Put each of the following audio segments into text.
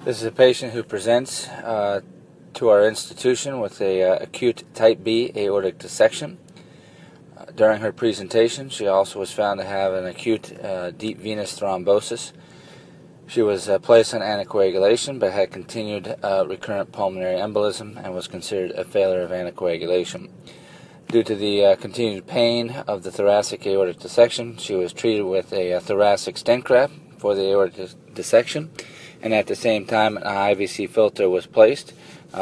This is a patient who presents to our institution with a acute type B aortic dissection. During her presentation, she also was found to have an acute deep venous thrombosis. She was placed on anticoagulation but had continued recurrent pulmonary embolism and was considered a failure of anticoagulation. Due to the continued pain of the thoracic aortic dissection, she was treated with a thoracic stent graft for the aortic dissection, and at the same time an IVC filter was placed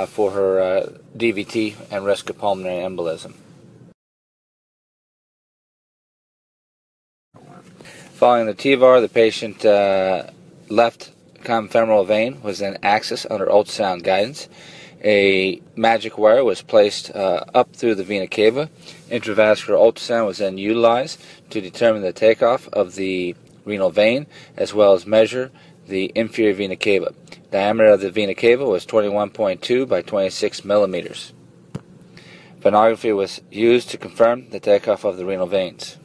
for her DVT and risk of pulmonary embolism. Following the TEVAR, the patient left common femoral vein was in axis under ultrasound guidance. A magic wire was placed up through the vena cava. Intravascular ultrasound was then utilized to determine the takeoff of the renal vein, as well as measure the inferior vena cava. Diameter of the vena cava was 21.2 by 26 millimeters. Venography was used to confirm the takeoff of the renal veins.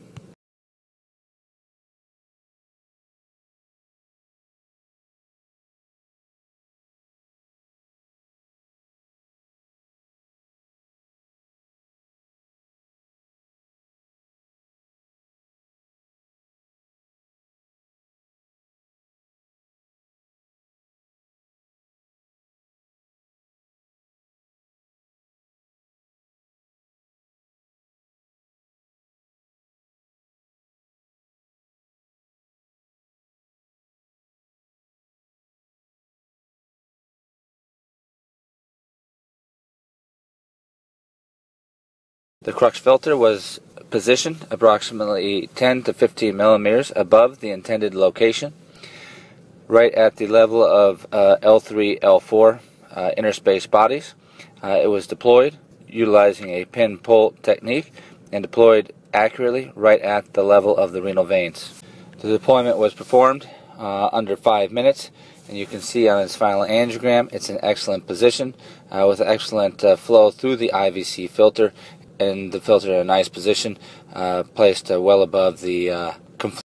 The Crux filter was positioned approximately 10 to 15 millimeters above the intended location, right at the level of L3, L4 interspace bodies. It was deployed utilizing a pin-pull technique and deployed accurately right at the level of the renal veins. The deployment was performed under 5 minutes, and you can see on its final angiogram it's in excellent position with excellent flow through the IVC filter, and the filter in a nice position, placed well above the